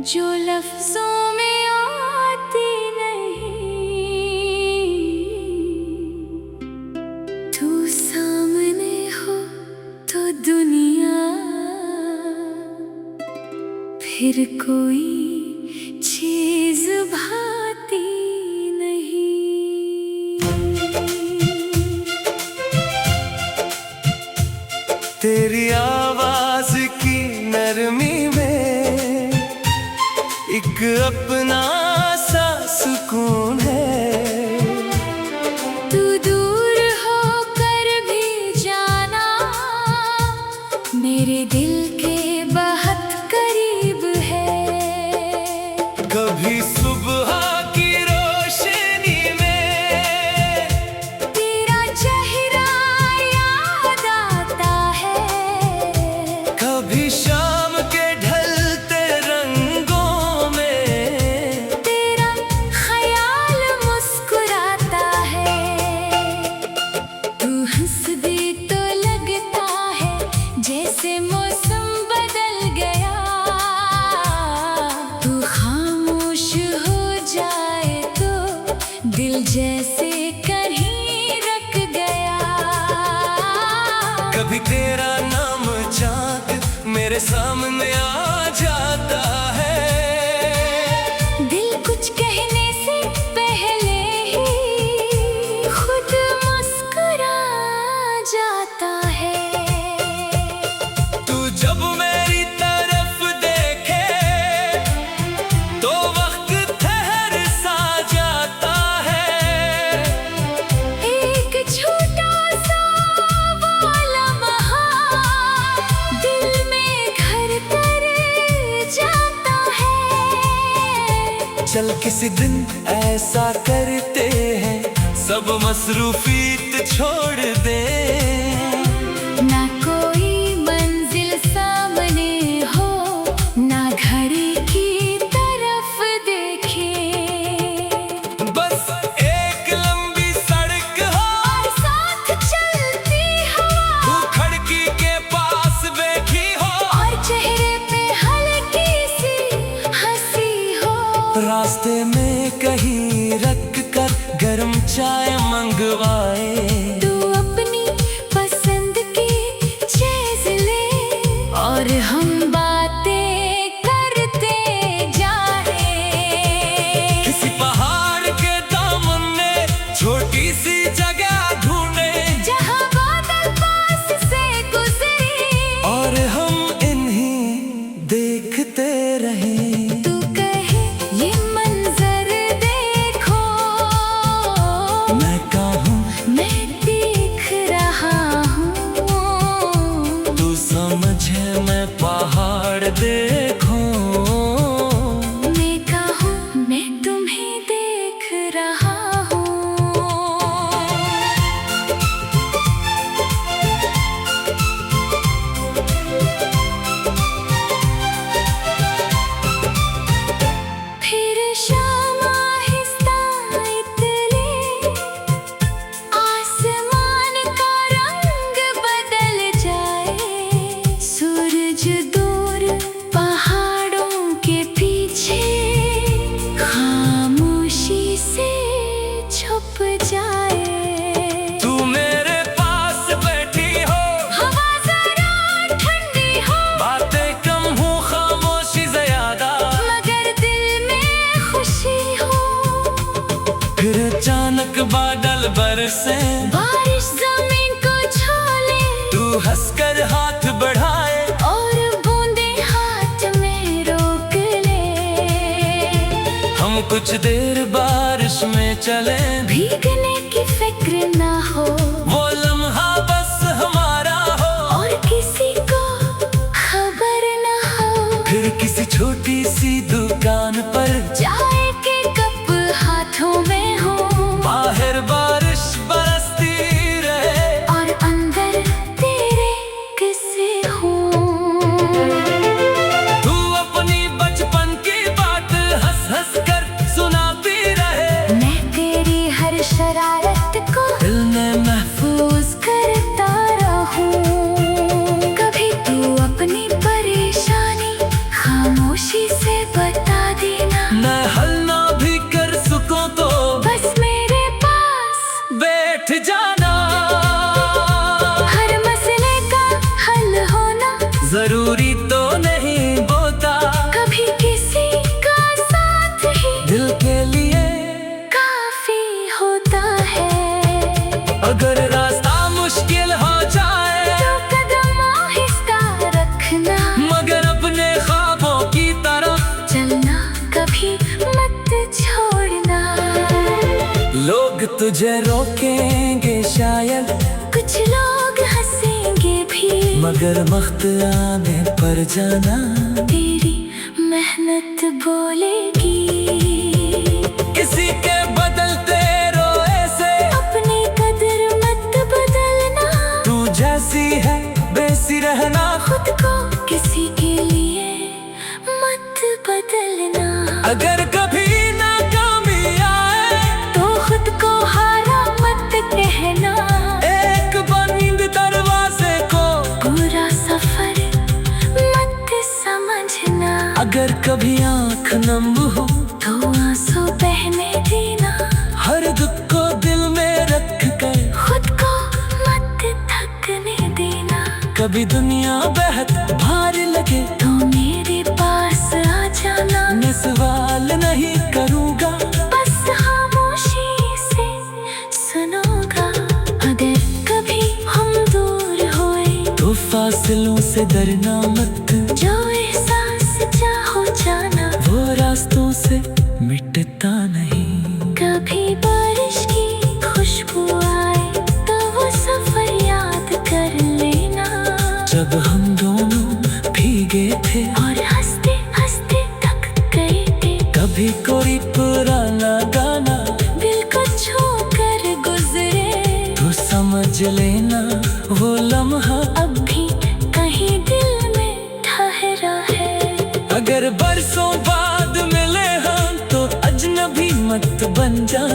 जो लफ्जों में आती नहीं, तू सामने हो तो दुनिया फिर कोई चीज भाती नहीं। तेरी आवाज की नरमी में एक अपना सा सुकून है। तू दूर होकर भी जाना मेरे दिल के बहुत करीब है। कभी सुबह की रोशनी में तेरा चेहरा याद आता है, कभी शाम के ढलते रंगों में तेरा ख्याल मुस्कुराता है। तू हंस दे तो लगता है जैसे मौसम बदल गया। तू खामोश हो जाए तो दिल जैसे कहीं रख गया। कभी तेरा नाम चाँद मेरे सामने आ जाता है। दिल कुछ कहने से पहले ही खुद मुस्कुरा जाता है। तू जब मेरी तरफ देखे तो वक्त ठहर सा जाता है। एक छोटा सा वो लम्हा दिल में घर कर जाता है। चल किसी दिन ऐसा करते हैं, सब मसरूफियत छोड़ दे। ना कोई मंजिल सामने हो, ना घड़ी की तरफ देखे। बस एक लंबी सड़क हो और साथ चलती हवा, तू खिड़की के पास बैठी हो और चेहरे पे हल्की सी हंसी हो। रास्ते में कहीं रख कर गर्म चाय मंगवाए। तू अपनी पसंद की चीज ले और हम बातें करते जाए। किसी पहाड़ के दामन में छोटी सी जगह ढूंढे जहाँ बादल पास से गुजरे और हम इन्हीं देखते रहें। तू कहे ये मंजर देखो, मैं कहूँ मैं देख रहा हूँ। तू समझे मैं पहाड़ देखूं। मैं कहूँ मैं तुम्हें देख रहा हूँ। फिर शाम आहिस्ता इतने आसमान का रंग बदल जाए। सूरज दूर पहाड़ों के पीछे खामोशी से छुप जाए। तू मेरे पास बैठी हो, हवा जरा ठंडी हो, बातें कम हो खामोशी ज्यादा। मगर दिल में खुशी हो। फिर अचानक बादल बरसे, बारिश जमीन को छू ले तू हंसकर हाथ बढ़ाए और बूंदे हाथ में रोक ले। हम कुछ देर बारिश में चले, भीगने की फिक्र ना हो वो लम्हा बस हमारा हो और किसी को खबर ना हो। फिर किसी छोटी सी दुकान पर चाय के कप हाथों में हो बाहर बारिश बरसती रहे और अंदर तेरे किस्से हो। तू अपनी बचपन की बात हंस हंस कर सुनाती रहे। मैं तेरी हर शरारत तुझे रोकेंगे शायद, कुछ लोग हंसेंगे भी, मगर वक्त आने पर जाना तेरी मेहनत बोलेगी। किसी के बदलते रोए से अपनी कदर मत बदलना, तू जैसी है वैसी रहना। खुद को किसी के लिए मत बदलना। अगर कभी नाकामी आए तो खुद को हारा मत कहना, एक बंद दरवाजे को पूरा सफर मत समझना। अगर कभी आँख नम हो तो आंसू बहने देना, हर दुख को दिल में रख कर खुद को मत थकने देना। कभी दुनिया बेहद भार लगे तो मेरे पास आ जाना, मैं सवाल नहीं करूँगा, बस खामोशी से सुनूंगा। अगर कभी हम दूर हुए तो फासलों से डरना मत, जो एहसास चाहो जाना वो रास्तों से मिटता नहीं। कभी बारिश की खुशबू आए तो वो सफर याद कर लेना, जब हम दोनों भीगे थे और हंसते हंसते थक गए थे। कभी कोई पुराना गाना दिल को छू कर गुजरे तो समझ लेना वो लम्हा अब भी कहीं दिल में ठहरा है। अगर बरसों बाद मिले हम तो अजनबी मत बन जाना।